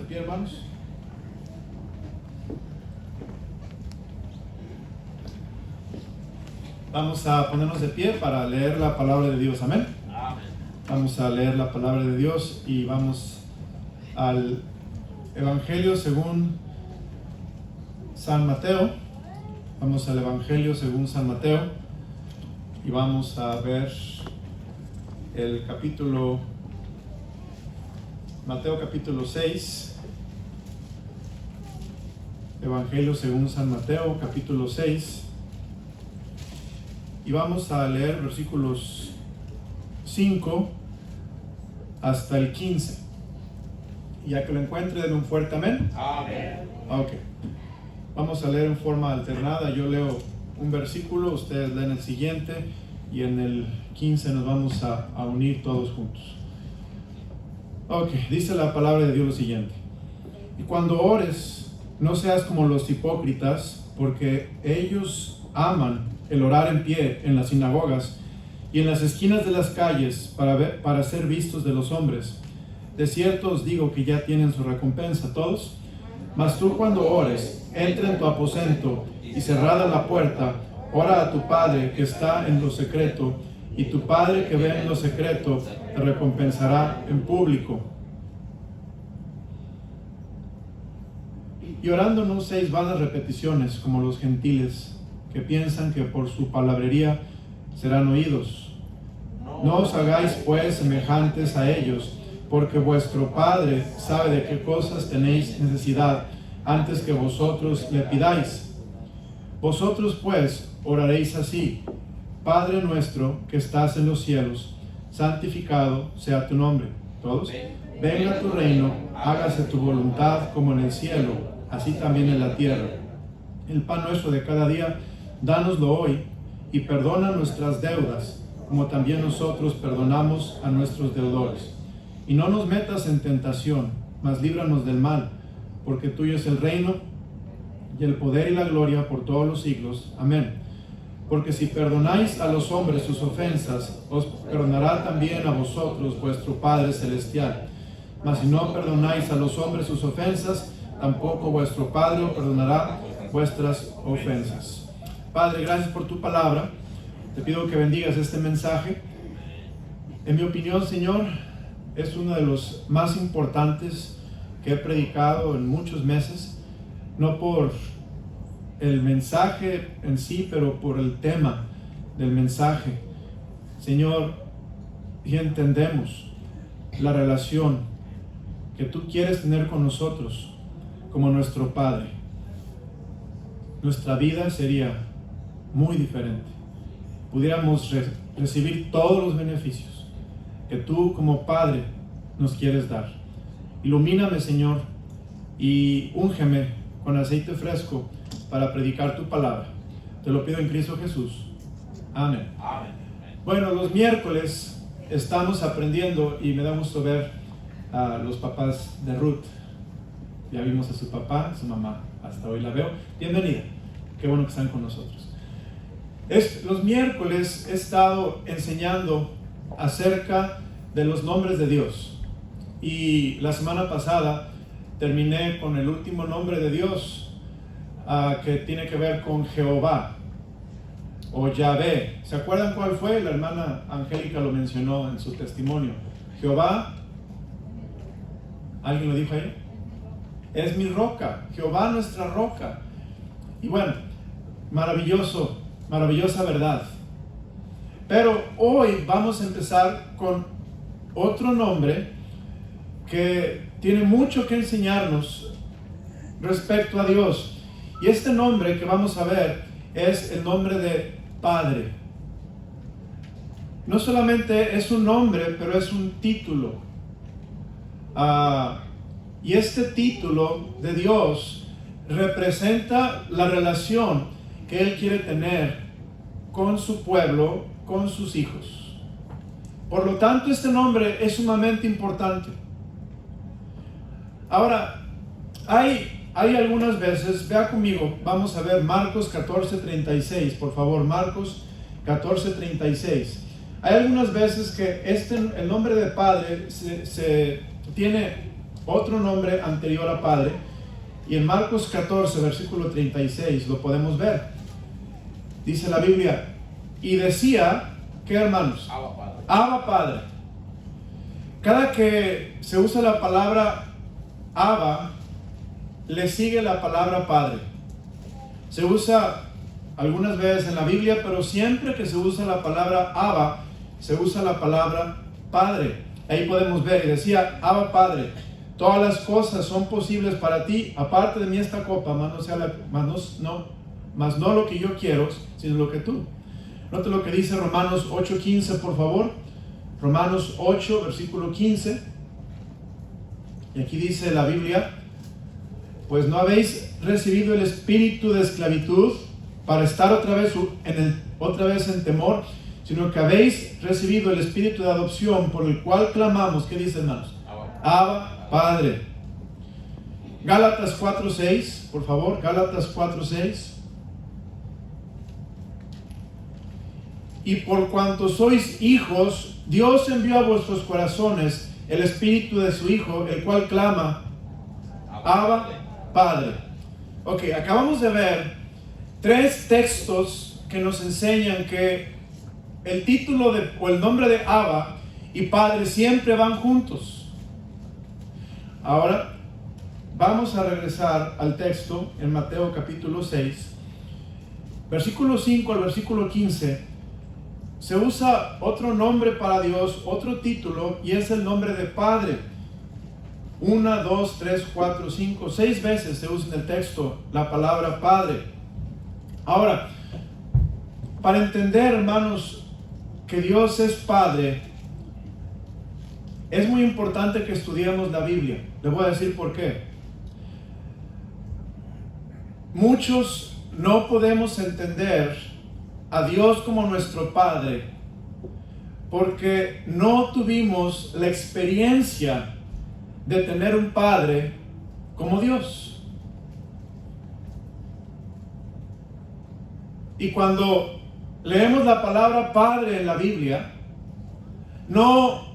De pie, hermanos. Vamos a ponernos de pie para leer la palabra de Dios. Amén. Vamos a leer la palabra de Dios y vamos al Evangelio según San Mateo. Vamos al Evangelio según San Mateo y vamos a ver el Mateo capítulo 6. Evangelio según San Mateo capítulo 6. Y vamos a leer versículos 5 hasta el 15. Ya que lo encuentre, denle un fuerte amén. Amén. Ok. Vamos a leer en forma alternada. Yo leo un versículo, ustedes leen el siguiente y en el 15 nos vamos a unir todos juntos. Ok, dice la palabra de Dios lo siguiente: y cuando ores, no seas como los hipócritas, porque ellos aman el orar en pie en las sinagogas y en las esquinas de las calles para ser vistos de los hombres. De cierto os digo que ya tienen su recompensa todos. Mas tú, cuando ores, entra en tu aposento y cerrada la puerta, ora a tu Padre que está en lo secreto, y tu Padre que ve en lo secreto te recompensará en público. Y orando no uséis vanas repeticiones como los gentiles, que piensan que por su palabrería serán oídos. No os hagáis pues semejantes a ellos, porque vuestro Padre sabe de qué cosas tenéis necesidad antes que vosotros le pidáis. Vosotros pues oraréis así: Padre nuestro que estás en los cielos, santificado sea tu nombre. ¿Todos? Venga tu reino, hágase tu voluntad como en el cielo, así también en la tierra. El pan nuestro de cada día, dánoslo hoy, y perdona nuestras deudas, como también nosotros perdonamos a nuestros deudores. Y no nos metas en tentación, mas líbranos del mal, porque tuyo es el reino, y el poder y la gloria por todos los siglos. Amén. Porque si perdonáis a los hombres sus ofensas, os perdonará también a vosotros vuestro Padre Celestial. Mas si no perdonáis a los hombres sus ofensas, tampoco vuestro Padre os perdonará vuestras ofensas. Padre, gracias por tu palabra. Te pido que bendigas este mensaje. En mi opinión, Señor, es uno de los más importantes que he predicado en muchos meses, no por el mensaje en sí, pero por el tema del mensaje. Señor, y entendemos la relación que tú quieres tener con nosotros como nuestro Padre. Nuestra vida sería muy diferente. Pudiéramos recibir todos los beneficios que tú como Padre nos quieres dar. Ilumíname, Señor, y úngeme con aceite fresco para predicar tu palabra. Te lo pido en Cristo Jesús. Amén. Amén. Bueno, los miércoles estamos aprendiendo y me da gusto ver a los papás de Ruth. Ya vimos a su papá, a su mamá, hasta hoy la veo. Bienvenida, qué bueno que están con nosotros. Los miércoles he estado enseñando acerca de los nombres de Dios. Y la semana pasada terminé con el último nombre de Dios, que tiene que ver con Jehová o Yahvé. ¿Se acuerdan cuál fue? La hermana Angélica lo mencionó en su testimonio. Jehová, ¿alguien lo dijo ahí? Es mi roca, Jehová nuestra roca. Y bueno, maravillosa verdad. Pero hoy vamos a empezar con otro nombre que tiene mucho que enseñarnos respecto a Dios. Y este nombre que vamos a ver es el nombre de Padre. No solamente es un nombre, pero es un título. Y este título de Dios representa la relación que Él quiere tener con su pueblo, con sus hijos. Por lo tanto, este nombre es sumamente importante. Ahora, hay algunas veces, vea conmigo, vamos a ver Marcos 14:36, por favor, Marcos 14:36. Hay algunas veces que el nombre de Padre se tiene otro nombre anterior a Padre, y en Marcos 14, versículo 36, lo podemos ver. Dice la Biblia, y decía, ¿qué, hermanos? Abba Padre. Abba Padre. Cada que se usa la palabra Abba, le sigue la palabra Padre. Se usa algunas veces en la Biblia, pero siempre que se usa la palabra Abba, se usa la palabra Padre. Ahí podemos ver, y decía, Abba Padre, todas las cosas son posibles para ti, aparte de mí esta copa, más no lo que yo quiero, sino lo que tú. Note lo que dice Romanos 8:15, por favor. Romanos 8, versículo 15. Y aquí dice la Biblia, pues no habéis recibido el espíritu de esclavitud para estar otra vez en temor, sino que habéis recibido el espíritu de adopción por el cual clamamos. ¿Qué dice, hermanos? Abba, Padre. Gálatas 4:6, por favor, Gálatas 4:6. Y por cuanto sois hijos, Dios envió a vuestros corazones el espíritu de su Hijo, el cual clama, Abba, Padre. Ok, acabamos de ver 3 textos que nos enseñan que el título o el nombre de Abba y Padre siempre van juntos. Ahora vamos a regresar al texto en Mateo capítulo 6, versículo 5 al versículo 15. Se usa otro nombre para Dios, otro título, y es el nombre de Padre. 1, 2, 3, 4, 5, 6 veces se usa en el texto la palabra Padre. Ahora, para entender, hermanos, que Dios es Padre, es muy importante que estudiemos la Biblia. Les voy a decir por qué. Muchos no podemos entender a Dios como nuestro Padre porque no tuvimos la experiencia de tener un Padre como Dios. Y cuando leemos la palabra Padre en la Biblia, no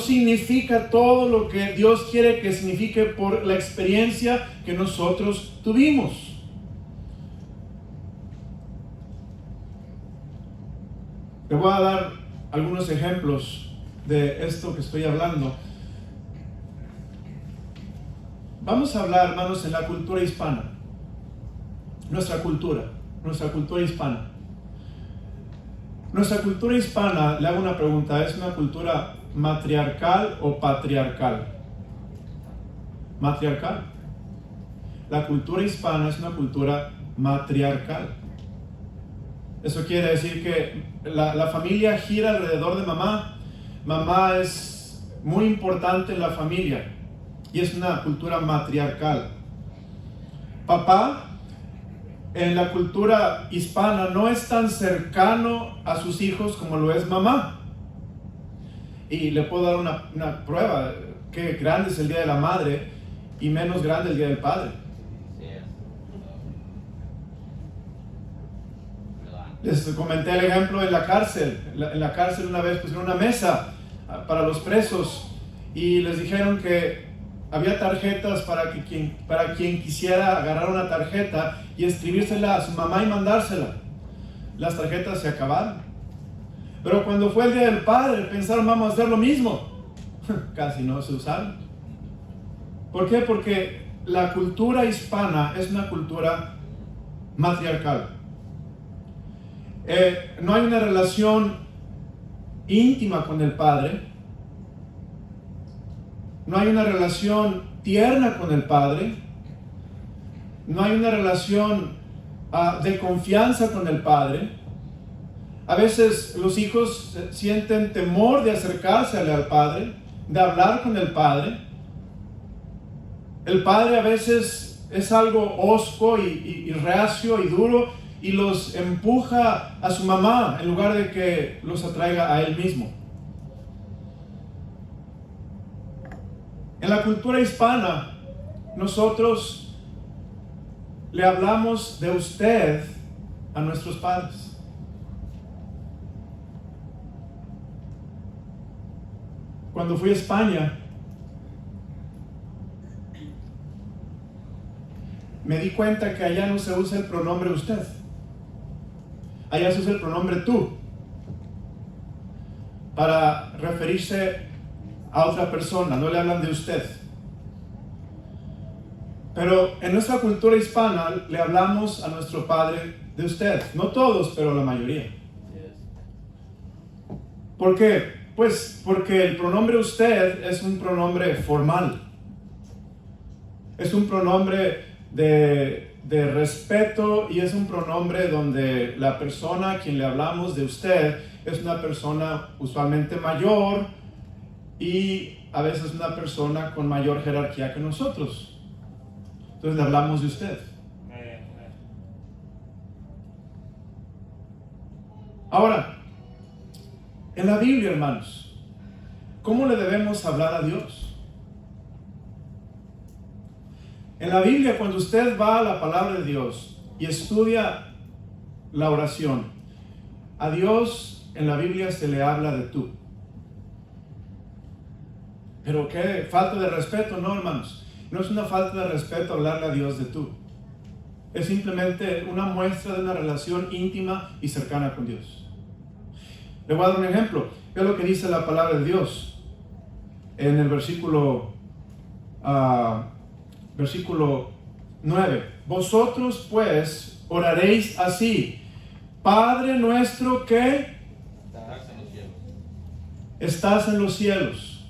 significa todo lo que Dios quiere que signifique por la experiencia que nosotros tuvimos. Le voy a dar algunos ejemplos de esto que estoy hablando. Vamos a hablar, hermanos, en la cultura hispana. Nuestra cultura hispana. Nuestra cultura hispana, le hago una pregunta, ¿es una cultura matriarcal o patriarcal? Matriarcal. La cultura hispana es una cultura matriarcal. Eso quiere decir que la familia gira alrededor de mamá. Mamá es muy importante en la familia y es una cultura matriarcal. Papá, en la cultura hispana, no es tan cercano a sus hijos como lo es mamá. Y le puedo dar una prueba, que grande es el Día de la Madre y menos grande el Día del Padre. Les comenté el ejemplo en la cárcel. En la cárcel una vez pusieron una mesa para los presos y les dijeron que había tarjetas para quien quisiera agarrar una tarjeta y escribírsela a su mamá y mandársela. Las tarjetas se acabaron. Pero cuando fue el Día del Padre pensaron, vamos a hacer lo mismo. Casi no se usaron. ¿Por qué? Porque la cultura hispana es una cultura matriarcal. No hay una relación íntima con el Padre. No hay una relación tierna con el Padre. No hay una relación de confianza con el Padre. A veces los hijos sienten temor de acercarse al Padre, de hablar con el Padre. El Padre a veces es algo hosco y reacio y duro, y los empuja a su mamá en lugar de que los atraiga a él mismo. En la cultura hispana, nosotros le hablamos de usted a nuestros padres. Cuando fui a España, me di cuenta que allá no se usa el pronombre usted. Allá se usa el pronombre tú para referirse a otra persona, no le hablan de usted. Pero en nuestra cultura hispana le hablamos a nuestro padre de usted. No todos, pero la mayoría. ¿Por qué? Pues porque el pronombre usted es un pronombre formal. Es un pronombre de respeto y es un pronombre donde la persona a quien le hablamos de usted es una persona usualmente mayor y a veces una persona con mayor jerarquía que nosotros. Entonces le hablamos de usted. Ahora, en la Biblia, hermanos, ¿cómo le debemos hablar a Dios? En la Biblia, cuando usted va a la palabra de Dios y estudia la oración, a Dios en la Biblia se le habla de tú. Pero qué falta de respeto, ¿no, hermanos? No es una falta de respeto hablarle a Dios de tú. Es simplemente una muestra de una relación íntima y cercana con Dios. Le voy a dar un ejemplo. ¿Qué es lo que dice la palabra de Dios? En el versículo 9. Vosotros pues oraréis así: Padre nuestro que estás en los cielos.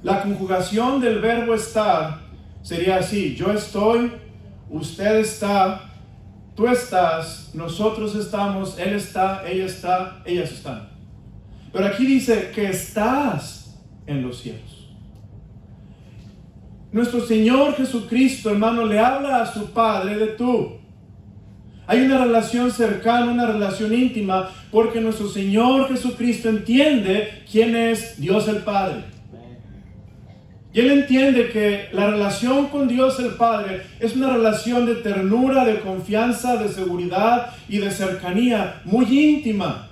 La conjugación del verbo estar sería así: yo estoy, usted está, tú estás, nosotros estamos, él está, ella está, ellas están. Pero aquí dice que estás en los cielos. Nuestro Señor Jesucristo, hermano, le habla a su Padre de tú. Hay una relación cercana, una relación íntima, porque nuestro Señor Jesucristo entiende quién es Dios el Padre. Y Él entiende que la relación con Dios el Padre es una relación de ternura, de confianza, de seguridad y de cercanía muy íntima.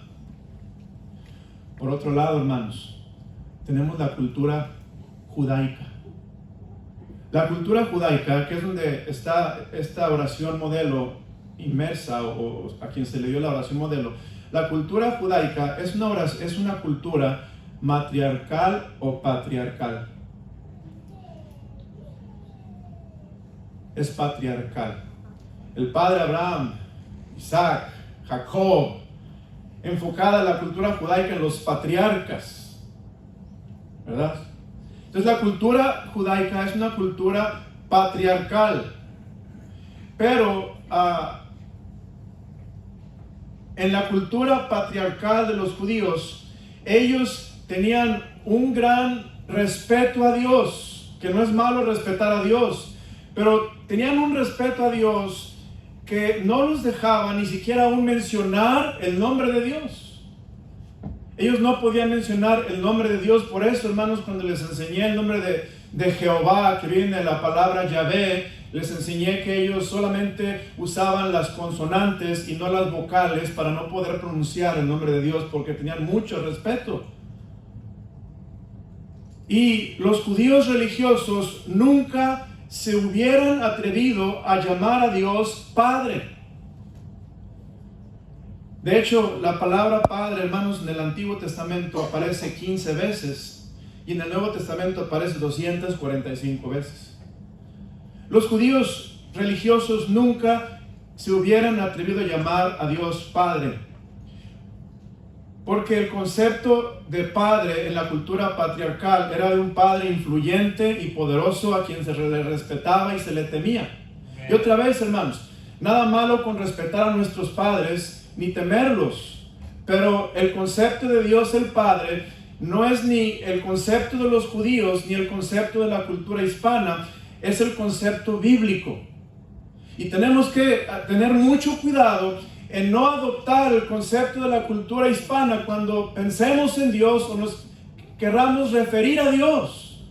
Por otro lado, hermanos, tenemos la cultura judaica. La cultura judaica, que es donde está esta oración modelo inmersa, o a quien se le dio la oración modelo. La cultura judaica es una cultura matriarcal o patriarcal. Es patriarcal. El padre Abraham, Isaac, Jacob, enfocada la cultura judaica en los patriarcas, ¿verdad? Entonces la cultura judaica es una cultura patriarcal, pero en la cultura patriarcal de los judíos, ellos tenían un gran respeto a Dios, que no es malo respetar a Dios, pero tenían un respeto a Dios que no los dejaba ni siquiera aún mencionar el nombre de Dios. Ellos no podían mencionar el nombre de Dios. Por eso, hermanos, cuando les enseñé el nombre de Jehová, que viene de la palabra Yahvé, les enseñé que ellos solamente usaban las consonantes y no las vocales para no poder pronunciar el nombre de Dios, porque tenían mucho respeto. Y los judíos religiosos nunca se hubieran atrevido a llamar a Dios Padre. De hecho, la palabra Padre, hermanos, en el Antiguo Testamento aparece 15 veces y en el Nuevo Testamento aparece 245 veces. Los judíos religiosos nunca se hubieran atrevido a llamar a Dios Padre, porque el concepto de padre en la cultura patriarcal era de un padre influyente y poderoso a quien se le respetaba y se le temía. Y otra vez, hermanos, nada malo con respetar a nuestros padres ni temerlos, pero el concepto de Dios el Padre no es ni el concepto de los judíos ni el concepto de la cultura hispana, es el concepto bíblico. Y tenemos que tener mucho cuidado en no adoptar el concepto de la cultura hispana cuando pensemos en Dios o nos querramos referir a Dios,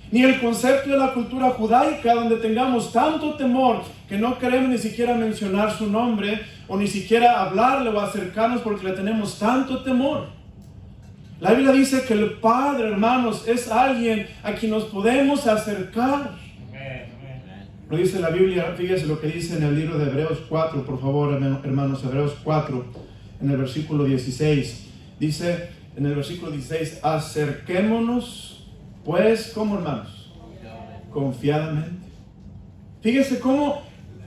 ni el concepto de la cultura judaica donde tengamos tanto temor que no queremos ni siquiera mencionar su nombre o ni siquiera hablarle o acercarnos porque le tenemos tanto temor. La Biblia dice que el Padre, hermanos, es alguien a quien nos podemos acercar. Lo dice la Biblia, fíjese lo que dice en el libro de Hebreos 4, por favor, hermanos, Hebreos 4, en el versículo 16. Dice en el versículo 16, acerquémonos, pues, ¿cómo, hermanos? Confiadamente. Fíjese cómo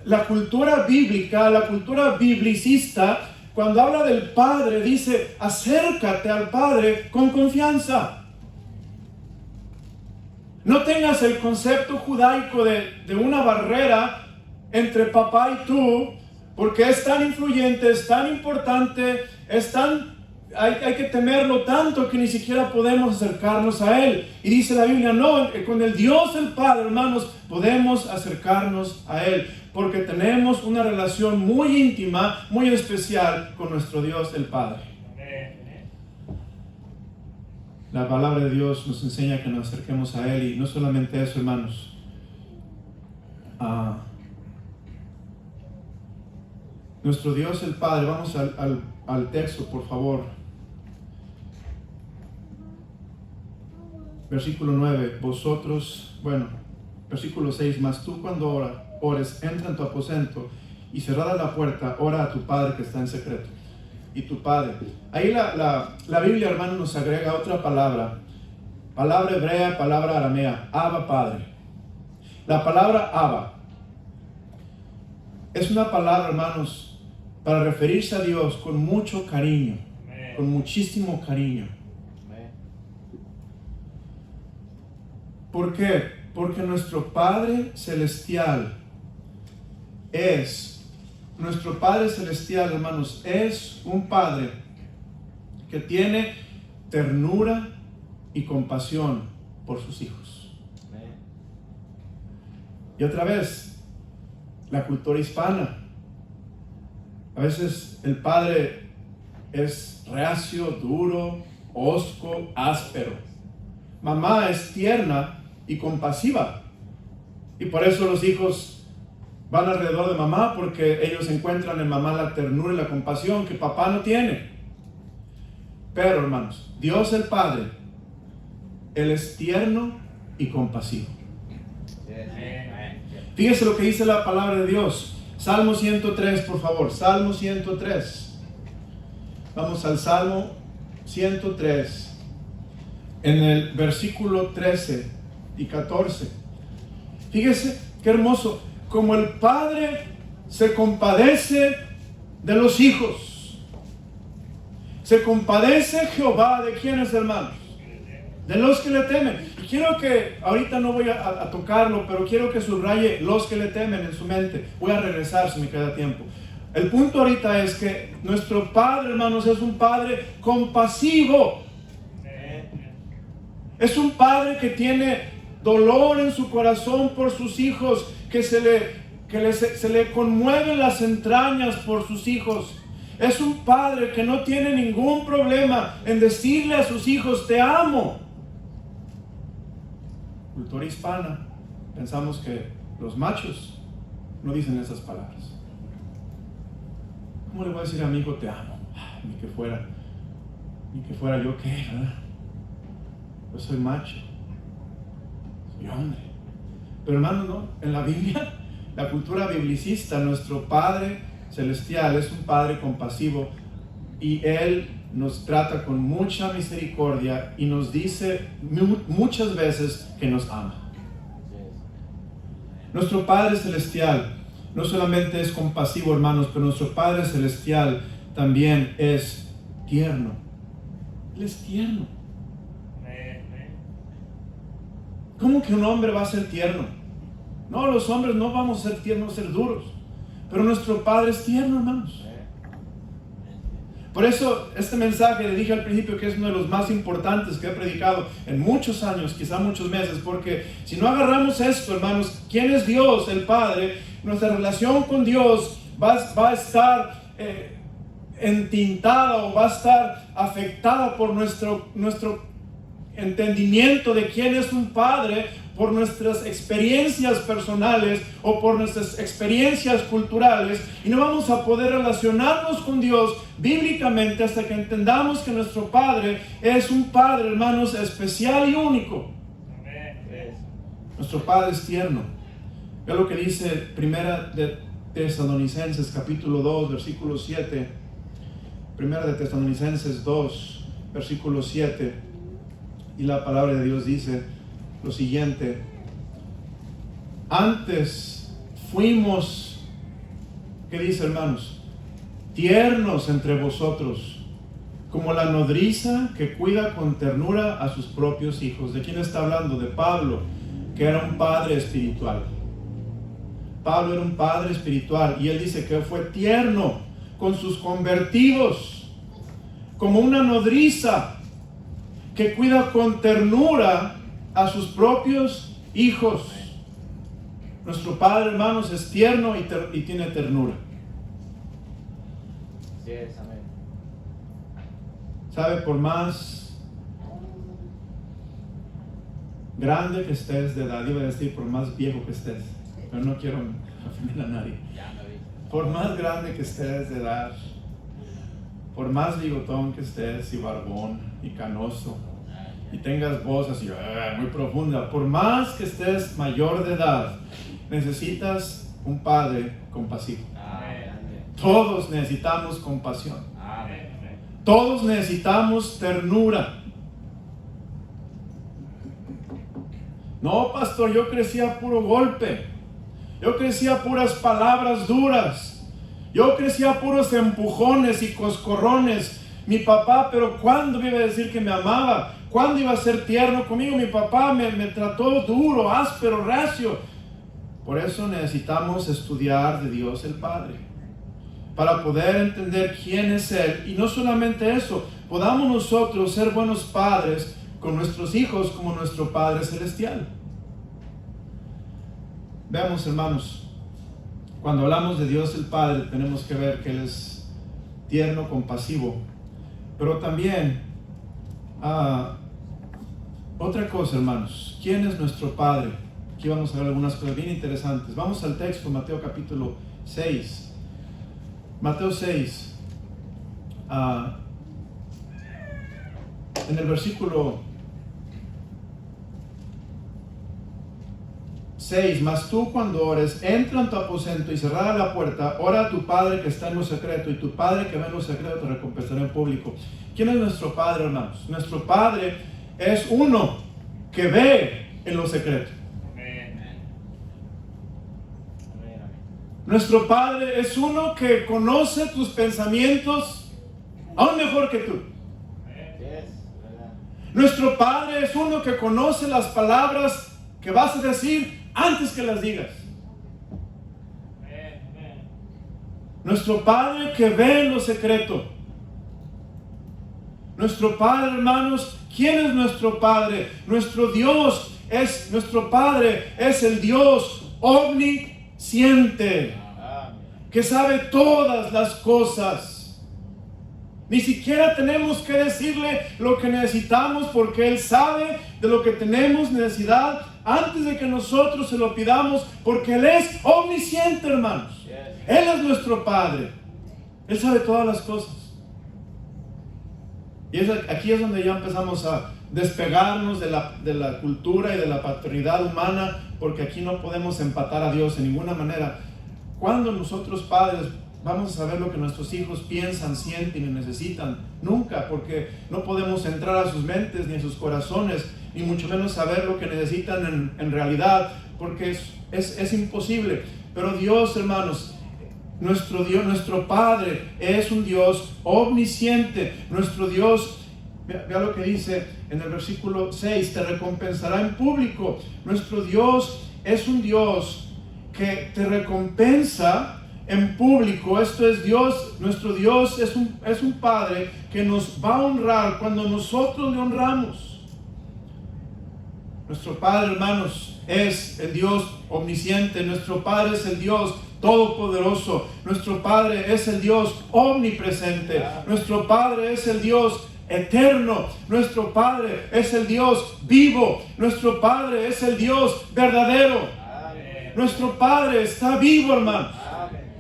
la cultura bíblica, la cultura biblicista, cuando habla del Padre, dice, acércate al Padre con confianza. No tengas el concepto judaico de una barrera entre papá y tú, porque es tan influyente, es tan importante, hay que temerlo tanto que ni siquiera podemos acercarnos a Él. Y dice la Biblia, no, con el Dios el Padre, hermanos, podemos acercarnos a Él, porque tenemos una relación muy íntima, muy especial con nuestro Dios el Padre. La palabra de Dios nos enseña que nos acerquemos a Él, y no solamente eso, hermanos. Nuestro Dios el Padre, vamos al texto, por favor. Versículo 9, versículo 6, mas tú cuando ores, entra en tu aposento y cerrada la puerta, ora a tu Padre que está en secreto. Y tu Padre. Ahí la Biblia, hermano, nos agrega otra palabra hebrea, palabra aramea, Abba, Padre. La palabra Abba es una palabra, hermanos, para referirse a Dios con mucho cariño, con muchísimo cariño. ¿Por qué? Porque nuestro Padre Celestial hermanos, es un Padre que tiene ternura y compasión por sus hijos. Y otra vez, la cultura hispana. A veces el padre es reacio, duro, hosco, áspero. Mamá es tierna y compasiva. Y por eso los hijos van alrededor de mamá, porque ellos encuentran en mamá la ternura y la compasión que papá no tiene. Pero, hermanos, Dios el Padre, Él es tierno y compasivo. Fíjese lo que dice la palabra de Dios. Salmo 103, por favor. Salmo 103. Vamos al Salmo 103. En el versículo 13 y 14. Fíjese qué hermoso. Como el Padre se compadece de los hijos, se compadece Jehová de quienes, hermanos, de los que le temen. Y quiero que, ahorita no voy a tocarlo, pero quiero que subraye los que le temen en su mente. Voy a regresar si me queda tiempo. El punto ahorita es que nuestro Padre, hermanos, es un Padre compasivo. Es un Padre que tiene dolor en su corazón por sus hijos, que se le conmueven las entrañas por sus hijos. Es un Padre que no tiene ningún problema en decirle a sus hijos, te amo. Cultura hispana, pensamos que los machos no dicen esas palabras. ¿Cómo le voy a decir a mi hijo, te amo? Ni que fuera yo, ¿qué? ¿Verdad? Yo soy macho, soy hombre. Pero hermano, no, en la Biblia, la cultura biblicista, nuestro Padre Celestial es un Padre compasivo, y Él nos trata con mucha misericordia y nos dice muchas veces que nos ama. Nuestro Padre Celestial no solamente es compasivo, hermanos, pero nuestro Padre Celestial también es tierno. Él es tierno. ¿Cómo que un hombre va a ser tierno? No, los hombres no vamos a ser tiernos, ser duros. Pero nuestro Padre es tierno, hermanos. Por eso este mensaje le dije al principio que es uno de los más importantes que he predicado en muchos años, quizá muchos meses, porque si no agarramos esto, hermanos, ¿quién es Dios, el Padre? Nuestra relación con Dios va a estar entintada, o va a estar afectada por nuestro entendimiento de quién es un Padre, por nuestras experiencias personales o por nuestras experiencias culturales, y no vamos a poder relacionarnos con Dios bíblicamente hasta que entendamos que nuestro Padre es un Padre, hermanos, especial y único. Nuestro Padre es tierno. Ve lo que dice Primera de Tesalonicenses capítulo 2 versículo 7. Primera de Tesalonicenses 2 versículo 7. Y la palabra de Dios dice lo siguiente: antes fuimos, ¿qué dice, hermanos? Tiernos entre vosotros, como la nodriza que cuida con ternura a sus propios hijos. ¿De quién está hablando? De Pablo, que era un padre espiritual. Pablo era un padre espiritual, y él dice que fue tierno con sus convertidos, como una nodriza que cuida con ternura a sus propios hijos. Nuestro Padre, hermanos, es tierno y tiene ternura. Sí, es, amén. ¿Sabe? Por más grande que estés de edad, iba a decir por más viejo que estés, pero no quiero ofender a nadie. Por más grande que estés de edad, por más bigotón que estés y barbón y canoso, y tengas voz así muy profunda, por más que estés mayor de edad, necesitas un Padre compasivo. Todos necesitamos compasión. Todos necesitamos ternura. No, pastor, yo crecí a puro golpe. Yo crecí a puras palabras duras. Yo crecí a puros empujones y coscorrones. Mi papá, pero ¿cuándo me iba a decir que me amaba? ¿Cuándo iba a ser tierno conmigo? Mi papá me trató duro, áspero, recio. Por eso necesitamos estudiar de Dios el Padre, para poder entender quién es Él. Y no solamente eso, podamos nosotros ser buenos padres con nuestros hijos como nuestro Padre Celestial. Veamos, hermanos, cuando hablamos de Dios el Padre, tenemos que ver que Él es tierno, compasivo. Pero también, otra cosa, hermanos, ¿quién es nuestro Padre? Aquí vamos a ver algunas cosas bien interesantes. Vamos al texto, Mateo capítulo 6. Mateo 6, en el versículo 6, mas tú cuando ores, entra en tu aposento y cerrada la puerta, ora a tu Padre que está en lo secreto, y tu Padre que ve en lo secreto te recompensará en público. ¿Quién es nuestro Padre, hermanos? Nuestro Padre es uno que ve en lo secreto. Nuestro Padre es uno que conoce tus pensamientos aún mejor que tú. Nuestro Padre es uno que conoce las palabras que vas a decir antes que las digas. Nuestro Padre que ve en lo secreto. Nuestro Padre, hermanos, ¿quién es nuestro Padre? Nuestro Padre es el Dios omnisciente, que sabe todas las cosas. Ni siquiera tenemos que decirle lo que necesitamos, porque Él sabe de lo que tenemos necesidad antes de que nosotros se lo pidamos, porque Él es omnisciente, hermanos. Él es nuestro Padre. Él sabe todas las cosas. Y aquí es donde ya empezamos a despegarnos de la cultura y de la paternidad humana, porque aquí no podemos empatar a Dios en ninguna manera. ¿Cuándo nosotros padres vamos a saber lo que nuestros hijos piensan, sienten y necesitan? Nunca, porque no podemos entrar a sus mentes ni a sus corazones, ni mucho menos saber lo que necesitan en realidad, porque es imposible. Pero Dios, hermanos, nuestro Dios, nuestro Padre es un Dios omnisciente. Nuestro Dios, vea lo que dice en el versículo 6, te recompensará en público. Nuestro Dios es un Dios que te recompensa en público. Esto es Dios. Nuestro Dios es un Padre que nos va a honrar cuando nosotros le honramos. Nuestro Padre, hermanos, es el Dios omnisciente. Nuestro Padre es el Dios todopoderoso. Nuestro Padre es el Dios omnipresente. Nuestro Padre es el Dios eterno. Nuestro Padre es el Dios vivo. Nuestro Padre es el Dios verdadero. Amén. Nuestro Padre está vivo, hermanos.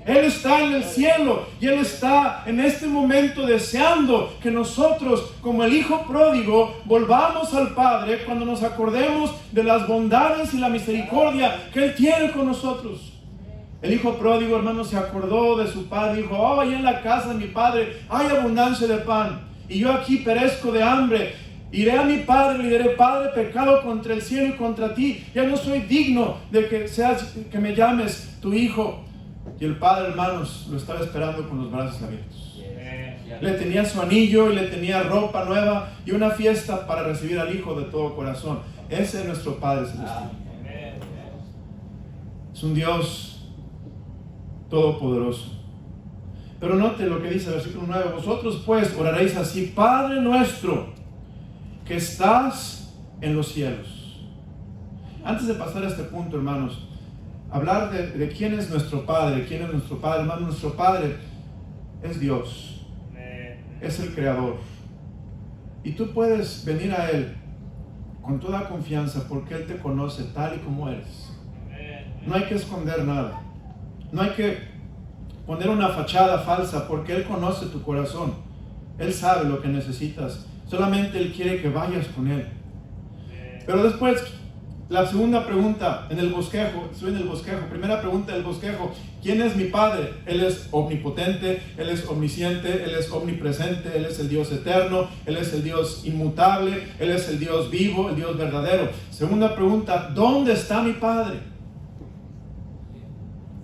Él está en el cielo y Él está en este momento deseando que nosotros, como el Hijo pródigo, volvamos al Padre cuando nos acordemos de las bondades y la misericordia que Él tiene con nosotros. El Hijo pródigo, hermano, se acordó de su padre y dijo: oh, ahí en la casa de mi padre hay abundancia de pan y yo aquí perezco de hambre. Iré a mi padre y le diré: Padre, pecado contra el cielo y contra ti, ya no soy digno de que me llames tu hijo. Y el padre, hermanos, lo estaba esperando con los brazos abiertos. Le tenía su anillo y le tenía ropa nueva y una fiesta para recibir al hijo de todo corazón. Ese es nuestro Padre celestial. Es un Dios todopoderoso. Pero note lo que dice el versículo 9: vosotros pues oraréis así: Padre nuestro que estás en los cielos. Antes de pasar a este punto, hermanos, hablar de quién es nuestro Padre. ¿Quién es nuestro Padre? Hermano, nuestro Padre es Dios. Es el Creador. Y tú puedes venir a Él con toda confianza porque Él te conoce tal y como eres. No hay que esconder nada. No hay que poner una fachada falsa porque Él conoce tu corazón. Él sabe lo que necesitas. Solamente Él quiere que vayas con Él. Pero después, la segunda pregunta en el bosquejo, estoy en el bosquejo, primera pregunta del bosquejo: ¿quién es mi Padre? Él es omnipotente, Él es omnisciente, Él es omnipresente, Él es el Dios eterno, Él es el Dios inmutable, Él es el Dios vivo, el Dios verdadero. Segunda pregunta: ¿dónde está mi Padre?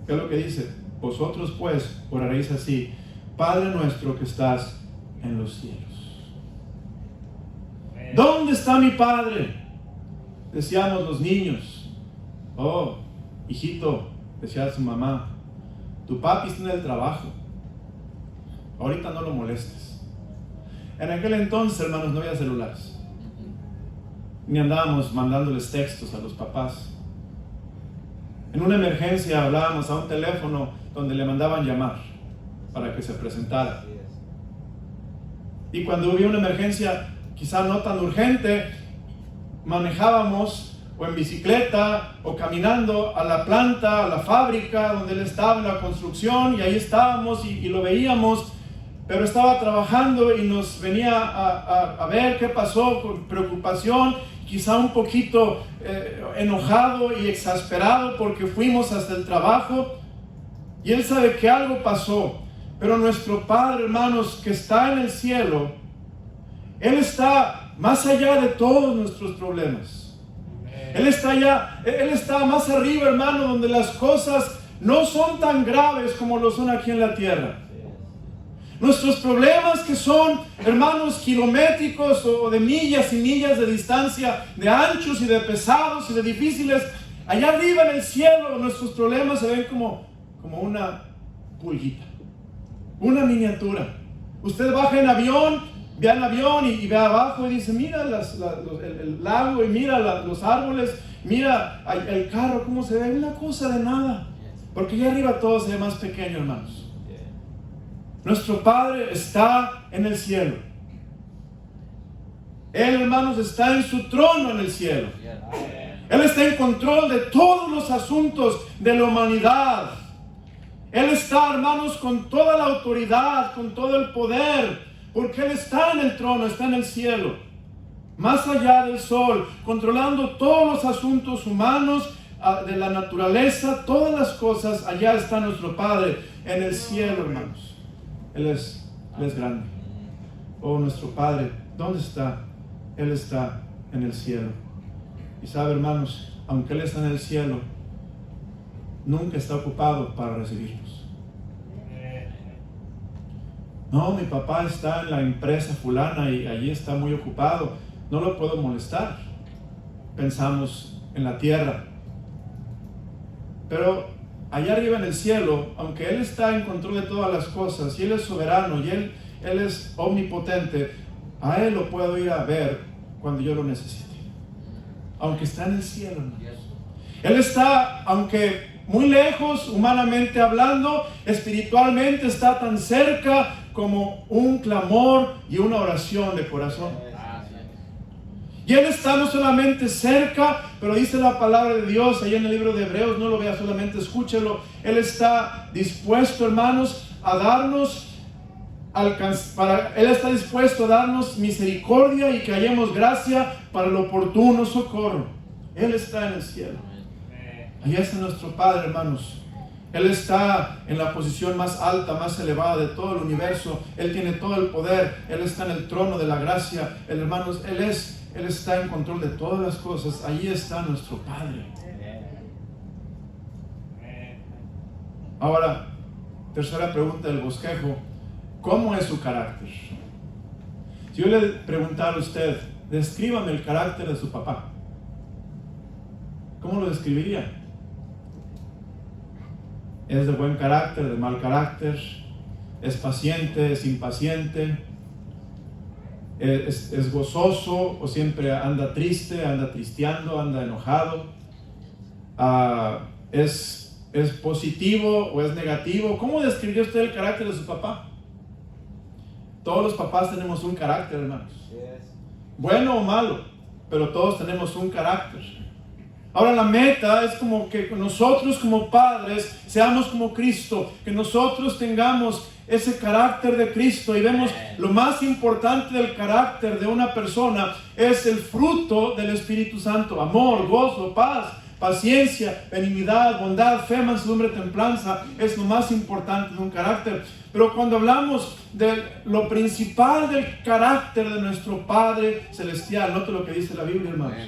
¿Qué es lo que dice? Vosotros pues oraréis así: Padre nuestro que estás en los cielos. ¿Dónde está mi Padre? Decíamos los niños: oh, hijito, decía su mamá, tu papi está en el trabajo, ahorita no lo molestes. En aquel entonces, hermanos, no había celulares, ni andábamos mandándoles textos a los papás. En una emergencia hablábamos a un teléfono donde le mandaban llamar para que se presentara. Y cuando hubo una emergencia quizá no tan urgente, manejábamos o en bicicleta o caminando a la planta, a la fábrica donde él estaba en la construcción, y ahí estábamos y lo veíamos, pero estaba trabajando y nos venía a ver qué pasó, con preocupación, quizá un poquito enojado y exasperado porque fuimos hasta el trabajo y él sabe que algo pasó. Pero nuestro Padre, hermanos, que está en el cielo, Él está más allá de todos nuestros problemas. Él está más arriba, hermano, donde las cosas no son tan graves como lo son aquí en la tierra. Nuestros problemas, que son, hermanos, kilométricos o de millas y millas de distancia, de anchos y de pesados y de difíciles, allá arriba en el cielo nuestros problemas se ven como una pulguita, una miniatura. Usted baja en avión, ve al avión y ve abajo y dice: mira el lago, y mira los árboles, mira el carro, cómo se ve, una cosa de nada, porque allá arriba todo se ve más pequeño, hermanos. Nuestro Padre está en el cielo. Él, hermanos, está en su trono en el cielo. Él está en control de todos los asuntos de la humanidad. Él está, hermanos, con toda la autoridad, con todo el poder, porque Él está en el trono, está en el cielo, más allá del sol, controlando todos los asuntos humanos, de la naturaleza, todas las cosas. Allá está nuestro Padre en el cielo, hermanos. Él es grande. Oh, nuestro Padre, ¿dónde está? Él está en el cielo. Y sabe, hermanos, aunque Él está en el cielo, nunca está ocupado para recibirnos. No, mi papá está en la empresa fulana y allí está muy ocupado, no lo puedo molestar. Pensamos en la tierra. Pero allá arriba en el cielo, aunque Él está en control de todas las cosas, y Él es soberano, y Él es omnipotente, a Él lo puedo ir a ver cuando yo lo necesite. Aunque está en el cielo, hermanos. Él está, aunque muy lejos, humanamente hablando, espiritualmente está tan cerca como un clamor y una oración de corazón. Y Él está no solamente cerca, pero dice la palabra de Dios ahí en el libro de Hebreos, no lo vea solamente, escúchelo. Él está dispuesto, hermanos, a darnos Él está dispuesto a darnos misericordia y que hallemos gracia para el oportuno socorro. Él está en el cielo. Allá está nuestro Padre, hermanos. Él está en la posición más alta, más elevada de todo el universo. Él tiene todo el poder. Él está en el trono de la gracia. Hermanos, Él está en control de todas las cosas. Allí está nuestro Padre. Ahora, tercera pregunta del bosquejo. ¿Cómo es su carácter? Si yo le preguntara a usted, descríbame el carácter de su papá, ¿cómo lo describiría? ¿Es de buen carácter, de mal carácter? ¿Es paciente, es impaciente? ¿Es gozoso o siempre anda triste, anda tristeando, anda enojado? ¿Es positivo o es negativo? ¿Cómo describiría usted el carácter de su papá? Todos los papás tenemos un carácter, hermanos. Bueno o malo, pero todos tenemos un carácter. Ahora la meta es como que nosotros como padres seamos como Cristo, que nosotros tengamos ese carácter de Cristo y vemos lo más importante del carácter de una persona es el fruto del Espíritu Santo: amor, gozo, paz, paciencia, benignidad, bondad, fe, mansedumbre, templanza. Es lo más importante de un carácter. Pero cuando hablamos de lo principal del carácter de nuestro Padre Celestial, note lo que dice la Biblia, hermanos.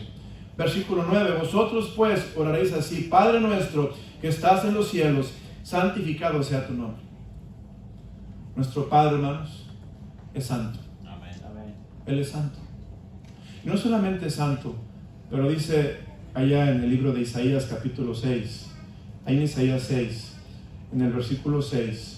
Versículo 9: vosotros pues oraréis así: Padre nuestro que estás en los cielos, santificado sea tu nombre. Nuestro Padre, hermanos, es santo. Él es santo. Y no solamente es santo, pero dice allá en el libro de Isaías capítulo 6, ahí en Isaías 6, en el versículo 6,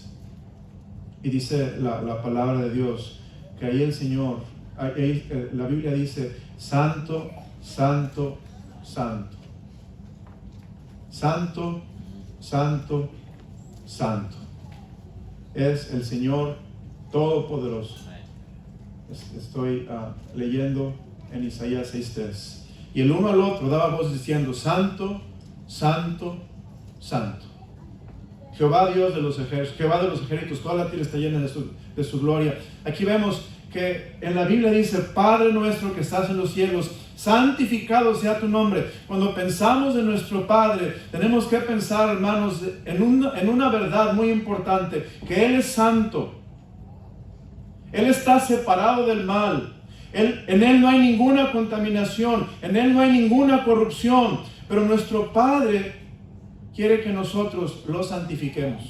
y dice la palabra de Dios, que ahí el Señor, ahí, la Biblia dice: santo, santo, santo. Santo, santo, santo. Es el Señor Todopoderoso. Estoy leyendo en Isaías 6:3. Y el uno al otro daba voz diciendo: santo, santo, santo. Jehová Dios de los ejércitos, Jehová de los ejércitos, toda la tierra está llena de su gloria. Aquí vemos que en la Biblia dice: Padre nuestro que estás en los cielos, santificado sea tu nombre. Cuando pensamos en nuestro Padre, tenemos que pensar, hermanos, en una verdad muy importante, que Él es santo. Él está separado del mal. En Él no hay ninguna contaminación, en Él no hay ninguna corrupción, pero nuestro Padre quiere que nosotros lo santifiquemos.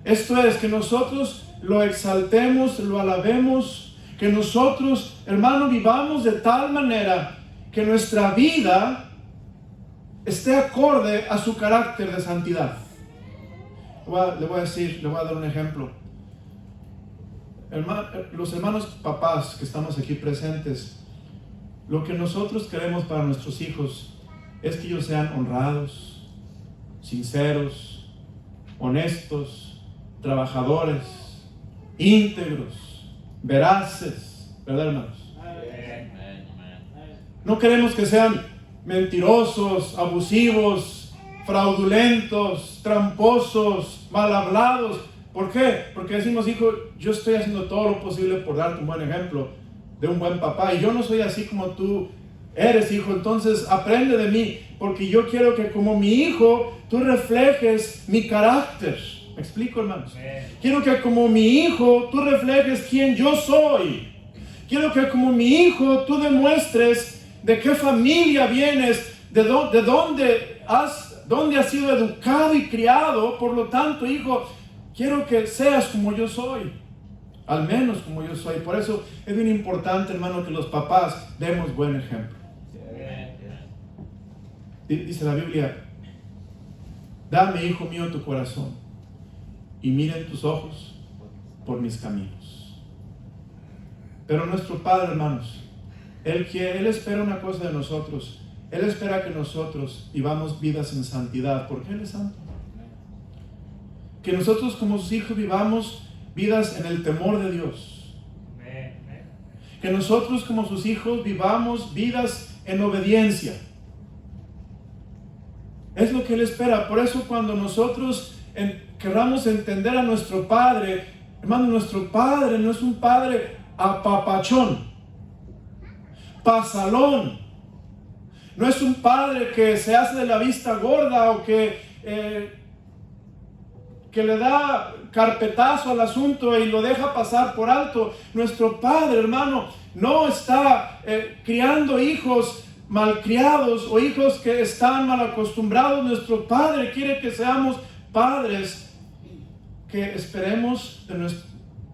Esto es, que nosotros lo exaltemos, lo alabemos, que nosotros, hermano, vivamos de tal manera que nuestra vida esté acorde a su carácter de santidad. Le voy a dar un ejemplo. Los hermanos papás que estamos aquí presentes, lo que nosotros queremos para nuestros hijos es que ellos sean honrados, sinceros, honestos, trabajadores, íntegros, veraces, ¿verdad, hermanos? No queremos que sean mentirosos, abusivos, fraudulentos, tramposos, mal hablados. ¿Por qué? Porque decimos: hijo, yo estoy haciendo todo lo posible por darte un buen ejemplo de un buen papá, y yo no soy así como tú eres, hijo, entonces aprende de mí, porque yo quiero que como mi hijo tú reflejes mi carácter. ¿Me explico, hermanos? Quiero que como mi hijo tú reflejes quién yo soy. Quiero que como mi hijo tú demuestres de qué familia vienes, de dónde has sido educado y criado. Por lo tanto, hijo, quiero que seas como yo soy, al menos como yo soy. Por eso es bien importante, hermano, que los papás demos buen ejemplo. Dice la Biblia: dame, hijo mío, tu corazón, y miren tus ojos por mis caminos. Pero nuestro Padre, hermanos, Él espera una cosa de nosotros. Él espera que nosotros vivamos vidas en santidad, porque Él es santo. Que nosotros como sus hijos vivamos vidas en el temor de Dios. Que nosotros como sus hijos vivamos vidas en obediencia. Es lo que Él espera. Por eso cuando nosotros querramos entender a nuestro Padre, hermano, nuestro Padre no es un Padre apapachón, pasalón. No es un Padre que se hace de la vista gorda o que le da carpetazo al asunto y lo deja pasar por alto. Nuestro Padre, hermano, no está criando hijos malcriados o hijos que están mal acostumbrados. Nuestro Padre quiere que seamos padres que esperemos de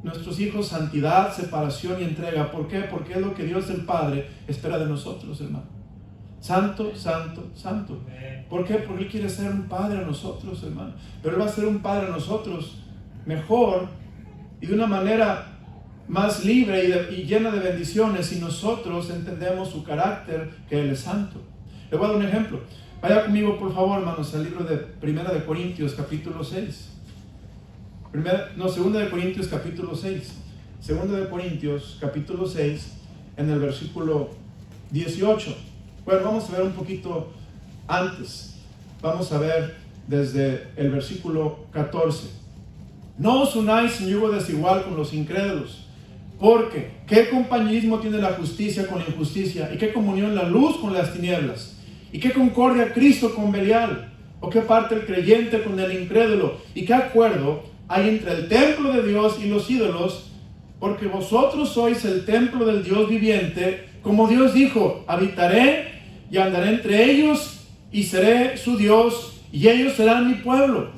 nuestros hijos santidad, separación y entrega. ¿Por qué? Porque es lo que Dios el Padre espera de nosotros, hermano. Santo, santo, santo. ¿Por qué? Porque Él quiere ser un Padre a nosotros, hermano. Pero Él va a ser un Padre a nosotros mejor y de una manera más libre y llena de bendiciones si nosotros entendemos su carácter, que Él es santo. Le voy a dar un ejemplo. Vaya conmigo, por favor, hermanos, al libro de Primera de Corintios, capítulo 6. Segunda de Corintios, capítulo 6. Segunda de Corintios, capítulo 6, en el versículo 18. Bueno, vamos a ver un poquito antes. Vamos a ver desde el versículo 14. No os unáis en yugo desigual con los incrédulos, porque ¿qué compañerismo tiene la justicia con la injusticia? ¿Y qué comunión la luz con las tinieblas? ¿Y qué concordia Cristo con Belial? ¿O qué parte el creyente con el incrédulo? ¿Y qué acuerdo hay entre el templo de Dios y los ídolos? Porque vosotros sois el templo del Dios viviente, como Dios dijo: habitaré y andaré entre ellos y seré su Dios y ellos serán mi pueblo.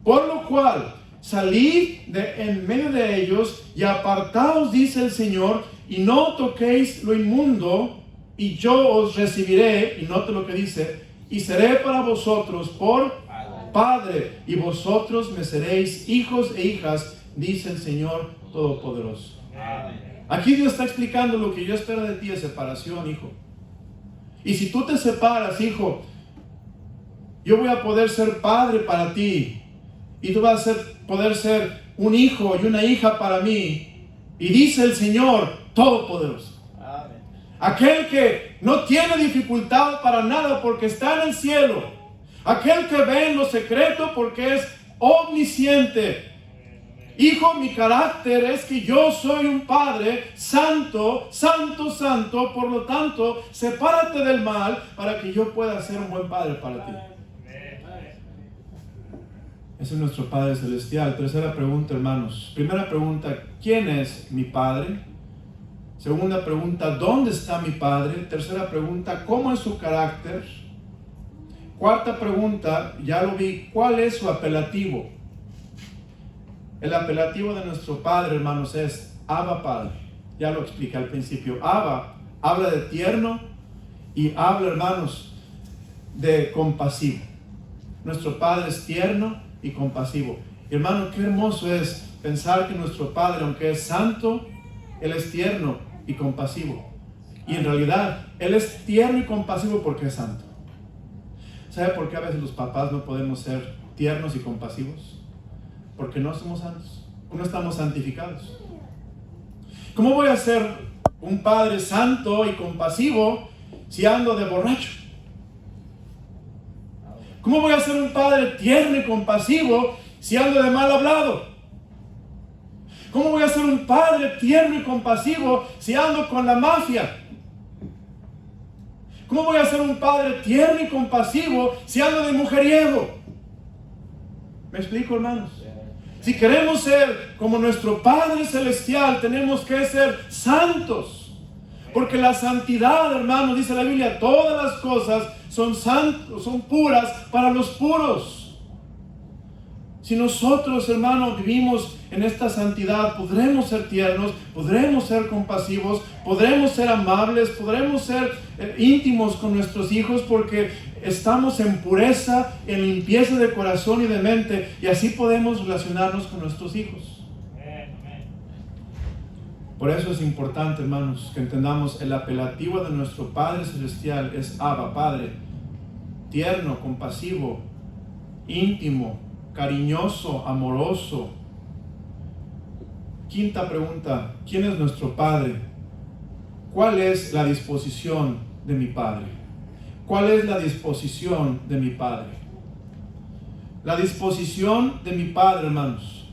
Por lo cual salid en medio de ellos y apartaos, dice el Señor, y no toquéis lo inmundo, y yo os recibiré. Y note lo que dice: y seré para vosotros por Padre, y vosotros me seréis hijos e hijas, dice el Señor Todopoderoso. Aquí Dios está explicando lo que yo espero de ti: es separación, hijo. Y si tú te separas, hijo, yo voy a poder ser padre para ti, y tú vas a poder ser un hijo y una hija para mí. Y dice el Señor Todopoderoso. Amén. Aquel que no tiene dificultad para nada porque está en el cielo. Aquel que ve en lo secreto porque es omnisciente. Hijo, mi carácter es que yo soy un Padre santo, santo, santo. Por lo tanto, sepárate del mal para que yo pueda ser un buen Padre para ti. Ese es nuestro Padre Celestial. Tercera pregunta, hermanos. Primera pregunta: ¿quién es mi Padre? Segunda pregunta: ¿dónde está mi Padre? Tercera pregunta: ¿cómo es su carácter? Cuarta pregunta, ya lo vi: ¿cuál es su apelativo? El apelativo de nuestro Padre, hermanos, es Abba Padre. Ya lo expliqué al principio. Abba habla de tierno y habla, hermanos, de compasivo. Nuestro Padre es tierno y compasivo. Y, hermano, qué hermoso es pensar que nuestro Padre, aunque es santo, Él es tierno y compasivo. Y en realidad, Él es tierno y compasivo porque es santo. ¿Sabe por qué a veces los papás no podemos ser tiernos y compasivos? Porque no somos santos, no estamos santificados. ¿Cómo voy a ser un padre santo y compasivo si ando de borracho? ¿Cómo voy a ser un padre tierno y compasivo si ando de mal hablado? ¿Cómo voy a ser un padre tierno y compasivo si ando con la mafia? ¿Cómo voy a ser un padre tierno y compasivo si ando de mujeriego? ¿Me explico, hermanos? Si queremos ser como nuestro Padre Celestial, tenemos que ser santos. Porque la santidad, hermanos, dice la Biblia, todas las cosas son puras para los puros. Si nosotros, hermanos, vivimos en esta santidad, podremos ser tiernos, podremos ser compasivos, podremos ser amables, podremos ser íntimos con nuestros hijos, porque estamos en pureza, en limpieza de corazón y de mente, y así podemos relacionarnos con nuestros hijos. Por eso es importante, hermanos, que entendamos el apelativo de nuestro Padre Celestial es Abba, Padre, tierno, compasivo, íntimo, cariñoso, amoroso. Quinta pregunta, ¿quién es nuestro Padre? ¿Cuál es la disposición de mi Padre? ¿Cuál es la disposición de mi Padre? La disposición de mi Padre, hermanos.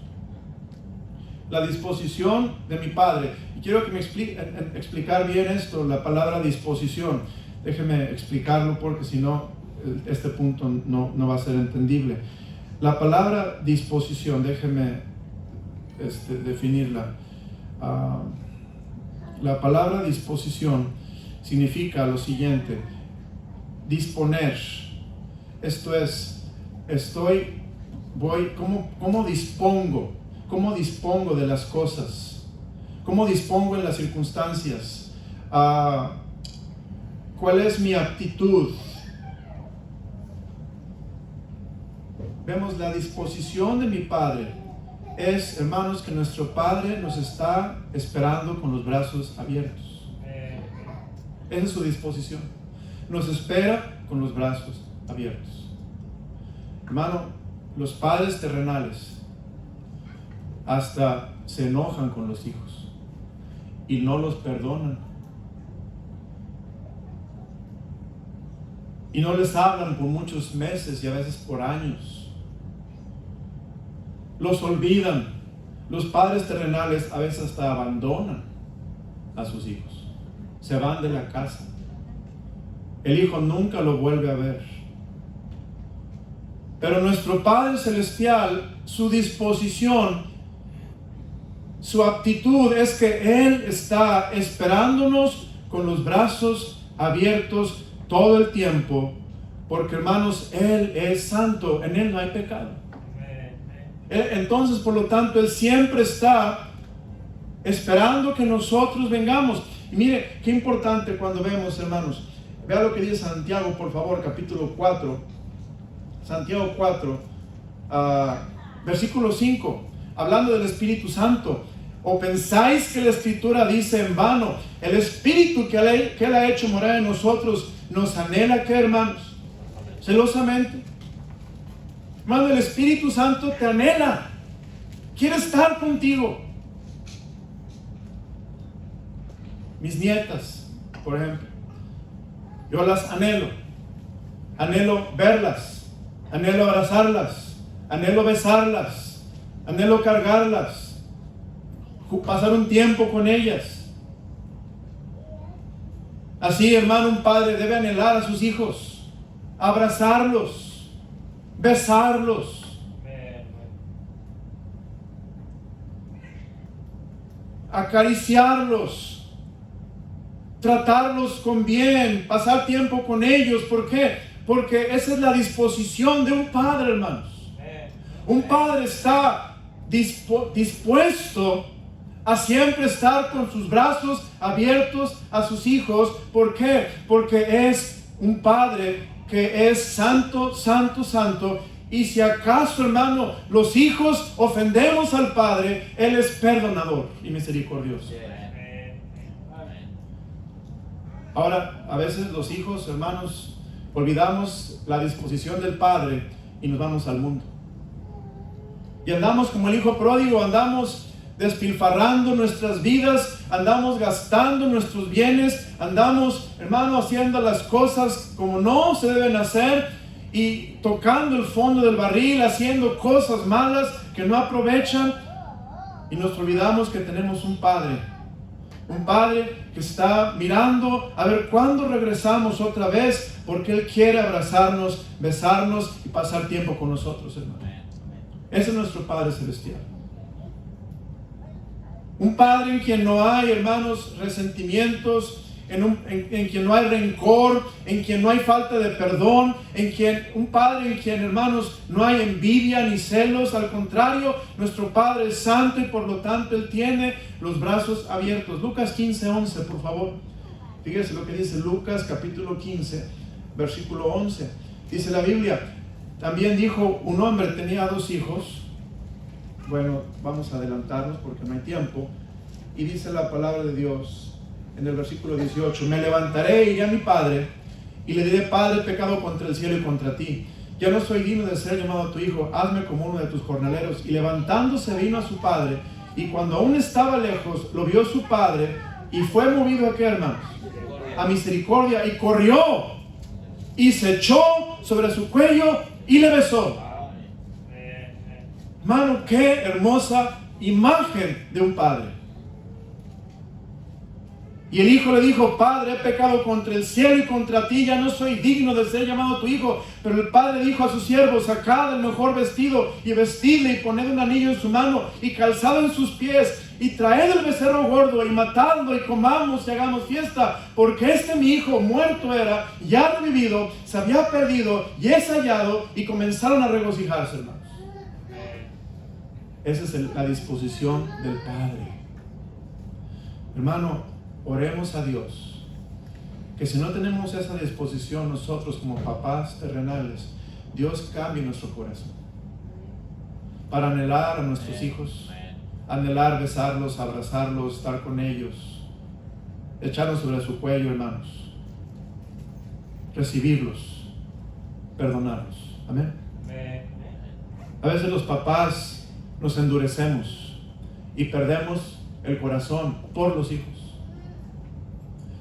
La disposición de mi Padre. Y quiero que me explicar bien esto, la palabra disposición. Déjeme explicarlo porque si no, este punto no va a ser entendible. La palabra disposición, déjeme definirla. La palabra disposición significa lo siguiente: disponer. Esto es, ¿cómo dispongo? ¿Cómo dispongo de las cosas? ¿Cómo dispongo en las circunstancias? ¿Cuál es mi actitud? Vemos la disposición de mi Padre. Es, hermanos, que nuestro Padre nos está esperando con los brazos abiertos. Esa es su disposición. Nos espera con los brazos abiertos. Hermano, los padres terrenales hasta se enojan con los hijos y no los perdonan. Y no les hablan por muchos meses y a veces por años. Los olvidan. Los padres terrenales a veces hasta abandonan a sus hijos. Se van de la casa. El hijo nunca lo vuelve a ver. Pero nuestro Padre Celestial, su disposición, su actitud es que Él está esperándonos con los brazos abiertos todo el tiempo, porque, hermanos, Él es santo, en Él no hay pecado. Entonces, por lo tanto, Él siempre está esperando que nosotros vengamos. Y mire, qué importante cuando vemos, hermanos, vea lo que dice Santiago, por favor, capítulo 4, Santiago 4, versículo 5, hablando del Espíritu Santo. ¿O pensáis que la Escritura dice en vano? El Espíritu que Él ha hecho morar en nosotros nos anhela, ¿qué, hermanos? Celosamente. Hermano, el Espíritu Santo te anhela, quiere estar contigo. Mis nietas, por ejemplo, yo las anhelo verlas, anhelo abrazarlas, anhelo besarlas, anhelo cargarlas, pasar un tiempo con ellas. Así, hermano, un padre debe anhelar a sus hijos, abrazarlos, besarlos, acariciarlos, tratarlos con bien, pasar tiempo con ellos. ¿Por qué? Porque esa es la disposición de un padre, hermanos. Un padre está dispuesto a siempre estar con sus brazos abiertos a sus hijos. ¿Por qué? Porque es un padre que es santo, santo, santo. Y si acaso, hermano, los hijos ofendemos al Padre, Él es perdonador y misericordioso. Ahora, a veces los hijos, hermanos, olvidamos la disposición del Padre y nos vamos al mundo. Y andamos como el hijo pródigo, andamos despilfarrando nuestras vidas, andamos gastando nuestros bienes, andamos, hermano, haciendo las cosas como no se deben hacer y tocando el fondo del barril, haciendo cosas malas que no aprovechan, y nos olvidamos que tenemos un Padre que está mirando a ver cuándo regresamos otra vez, porque Él quiere abrazarnos, besarnos y pasar tiempo con nosotros, hermano. Ese es nuestro Padre Celestial. Un Padre en quien no hay, hermanos, resentimientos, en quien no hay rencor, en quien no hay falta de perdón, un Padre en quien, hermanos, no hay envidia ni celos. Al contrario, nuestro Padre es santo y por lo tanto Él tiene los brazos abiertos. Lucas 15:11, por favor. Fíjese lo que dice Lucas capítulo 15, versículo 11. Dice la Biblia: también dijo un hombre, tenía 2 hijos. Bueno, vamos a adelantarnos porque no hay tiempo. Y dice la palabra de Dios en el versículo 18: me levantaré, iré a mi padre y le diré: Padre, he pecado contra el cielo y contra ti. Ya no soy digno de ser llamado tu hijo, hazme como uno de tus jornaleros. Y levantándose vino a su padre. Y cuando aún estaba lejos, lo vio su padre y fue movido a qué, hermanos? A misericordia, y corrió y se echó sobre su cuello y le besó. Hermano, qué hermosa imagen de un padre. Y el hijo le dijo: Padre, he pecado contra el cielo y contra ti, ya no soy digno de ser llamado tu hijo. Pero el padre dijo a sus siervos: sacad el mejor vestido y vestidle, y poned un anillo en su mano y calzado en sus pies, y traed el becerro gordo y matadlo, y comamos y hagamos fiesta, porque este mi hijo muerto era, y ha revivido, se había perdido y es hallado. Y comenzaron a regocijarse, hermanos. Esa es la disposición del Padre. Hermano, oremos a Dios, que si no tenemos esa disposición nosotros como papás terrenales, Dios cambie nuestro corazón para anhelar a nuestros hijos, anhelar besarlos, abrazarlos, estar con ellos, echarlos sobre su cuello, hermanos, recibirlos, perdonarlos. Amén. A veces los papás nos endurecemos y perdemos el corazón por los hijos.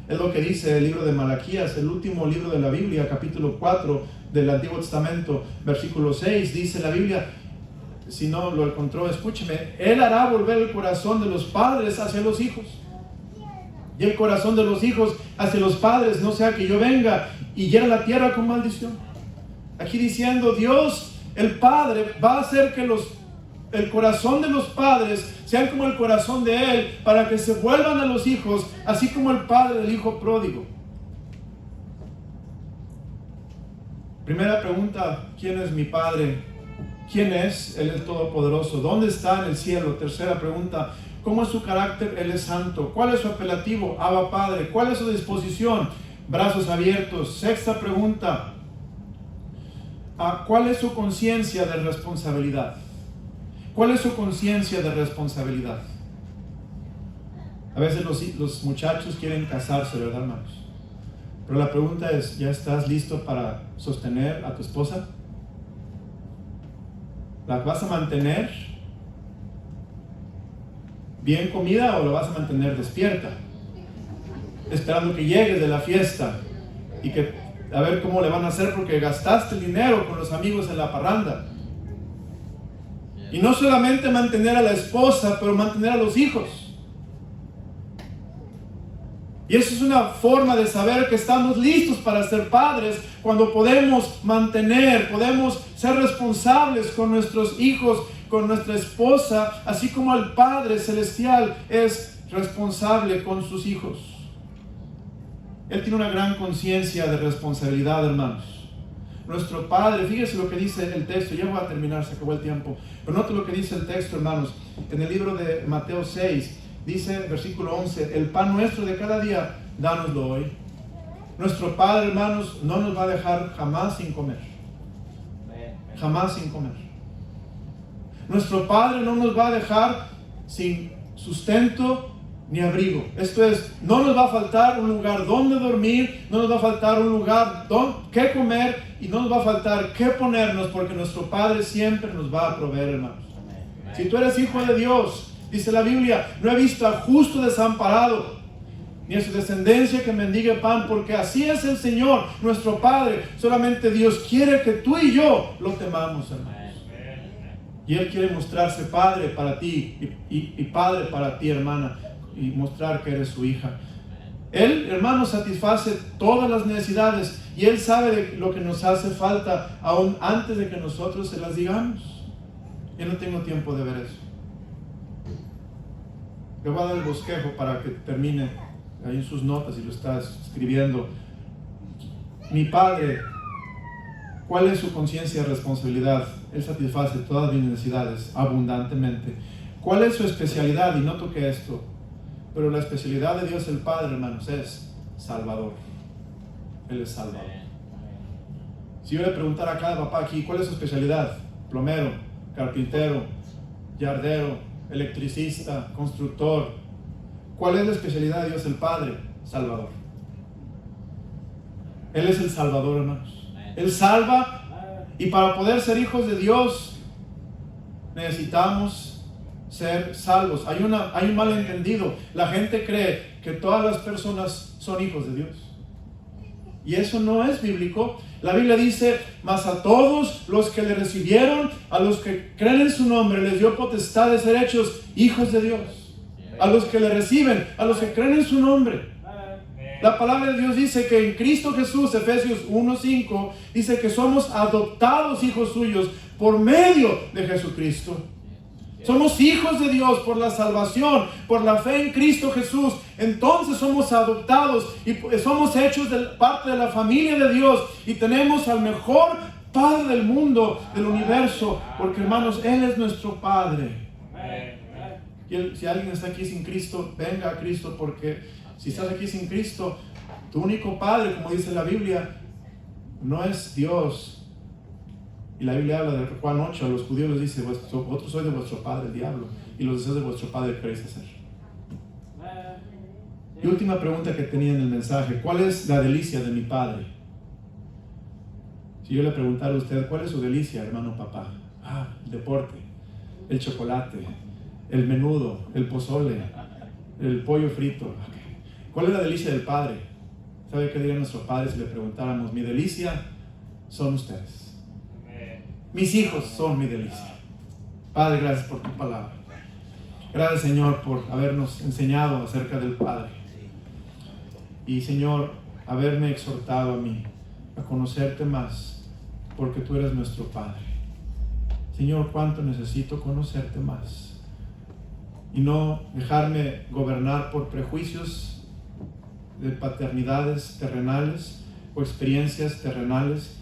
Es lo que dice el libro de Malaquías, el último libro de la Biblia, capítulo 4 del Antiguo Testamento, versículo 6, dice la Biblia, si no lo encontró, escúcheme: Él hará volver el corazón de los padres hacia los hijos, y el corazón de los hijos hacia los padres, no sea que yo venga y hiera la tierra con maldición. Aquí diciendo, Dios, el Padre, va a hacer que el corazón de los padres sean como el corazón de Él, para que se vuelvan a los hijos, así como el padre del hijo pródigo. Primera pregunta: ¿quién es mi Padre? ¿Quién es? Él es el Todopoderoso. ¿Dónde está en el cielo? Tercera pregunta: ¿cómo es su carácter? Él es santo. ¿Cuál es su apelativo? Abba Padre. ¿Cuál es su disposición? Brazos abiertos. Sexta pregunta: ¿cuál es su conciencia de responsabilidad? ¿Cuál es su conciencia de responsabilidad? A veces los muchachos quieren casarse, ¿verdad, hermanos? Pero la pregunta es: ¿ya estás listo para sostener a tu esposa? ¿La vas a mantener bien comida o la vas a mantener despierta, esperando que llegues de la fiesta y que a ver cómo le van a hacer porque gastaste el dinero con los amigos en la parranda? Y no solamente mantener a la esposa, pero mantener a los hijos. Y eso es una forma de saber que estamos listos para ser padres, cuando podemos mantener, podemos ser responsables con nuestros hijos, con nuestra esposa, así como el Padre Celestial es responsable con sus hijos. Él tiene una gran conciencia de responsabilidad, hermanos. Nuestro Padre, fíjese lo que dice el texto, ya voy a terminar, se acabó el tiempo, pero note lo que dice el texto, hermanos, en el libro de Mateo 6, dice, versículo 11, el pan nuestro de cada día, dánoslo hoy. Nuestro Padre, hermanos, no nos va a dejar jamás sin comer, jamás sin comer. Nuestro Padre no nos va a dejar sin sustento ni abrigo. Esto es, no nos va a faltar un lugar donde dormir, no nos va a faltar un lugar que comer, y no nos va a faltar qué ponernos, porque nuestro Padre siempre nos va a proveer, hermanos. Si tú eres hijo de Dios, dice la Biblia, no he visto a justo desamparado, ni a su descendencia que mendigue pan, porque así es el Señor, nuestro Padre. Solamente Dios quiere que tú y yo lo temamos, hermanos. Y Él quiere mostrarse Padre para ti y Padre para ti, hermana, y mostrar que eres su hija. Él, hermano, satisface todas las necesidades, y Él sabe de lo que nos hace falta aún antes de que nosotros se las digamos. Yo no tengo tiempo de ver eso. Le voy a dar el bosquejo para que termine ahí en sus notas, y lo estás escribiendo. Mi Padre, ¿cuál es su conciencia de responsabilidad? Él satisface todas mis necesidades abundantemente. ¿Cuál es su especialidad? Y no toque esto, pero la especialidad de Dios el Padre, hermanos, es Salvador. Él es Salvador. Si yo le preguntara a cada papá aquí, ¿cuál es su especialidad? Plomero, carpintero, yardero, electricista, constructor. ¿Cuál es la especialidad de Dios el Padre? Salvador. Él es el Salvador, hermanos. Él salva, y para poder ser hijos de Dios necesitamos ser salvos. Hay un malentendido. La gente cree que todas las personas son hijos de Dios. Y eso no es bíblico. La Biblia dice: mas a todos los que le recibieron, a los que creen en su nombre, les dio potestad de ser hechos hijos de Dios. A los que le reciben, a los que creen en su nombre. La palabra de Dios dice que en Cristo Jesús, Efesios 1:5, dice que somos adoptados hijos suyos por medio de Jesucristo. Somos hijos de Dios por la salvación, por la fe en Cristo Jesús. Entonces somos adoptados y somos hechos parte de la familia de Dios. Y tenemos al mejor Padre del mundo, del universo. Porque, hermanos, Él es nuestro Padre. Y si alguien está aquí sin Cristo, venga a Cristo, porque si estás aquí sin Cristo, tu único Padre, como dice la Biblia, no es Dios. Y la Biblia habla de Juan 8, a los judíos les dice: vosotros sois de vuestro padre el diablo, y los deseos de vuestro padre queréis hacer. Y última pregunta que tenía en el mensaje: ¿cuál es la delicia de mi Padre? Si yo le preguntara a usted: ¿cuál es su delicia, hermano papá? El deporte, el chocolate, el menudo, el pozole, el pollo frito. ¿Cuál es la delicia del Padre? ¿Sabe qué diría nuestro Padre si le preguntáramos? Mi delicia son ustedes. Mis hijos son mi delicia. Padre, gracias por tu palabra. Gracias, Señor, por habernos enseñado acerca del Padre. Y, Señor, haberme exhortado a mí a conocerte más, porque tú eres nuestro Padre. Señor, cuánto necesito conocerte más y no dejarme gobernar por prejuicios de paternidades terrenales o experiencias terrenales,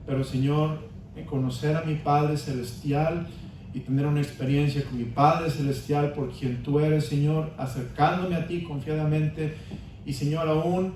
pero, Señor, conocer a mi Padre Celestial y tener una experiencia con mi Padre Celestial por quien tú eres, Señor, acercándome a ti confiadamente y, Señor, aún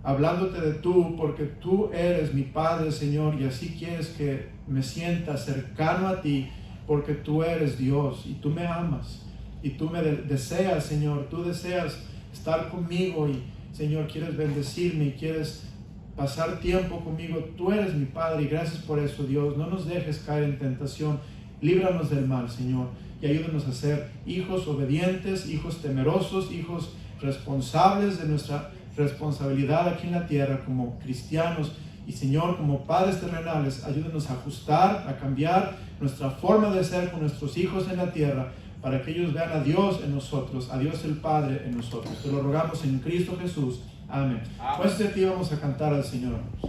hablándote de tú, porque tú eres mi Padre, Señor, y así quieres que me sienta cercano a ti, porque tú eres Dios y tú me amas y tú me deseas, Señor, tú deseas estar conmigo y, Señor, quieres bendecirme y quieres pasar tiempo conmigo. Tú eres mi Padre y gracias por eso, Dios. No nos dejes caer en tentación. Líbranos del mal, Señor, y ayúdanos a ser hijos obedientes, hijos temerosos, hijos responsables de nuestra responsabilidad aquí en la tierra como cristianos. Y, Señor, como padres terrenales, ayúdanos a ajustar, a cambiar nuestra forma de ser con nuestros hijos en la tierra, para que ellos vean a Dios en nosotros, a Dios el Padre en nosotros. Te lo rogamos en Cristo Jesús. Amén. Pues de ti vamos a cantar al Señor.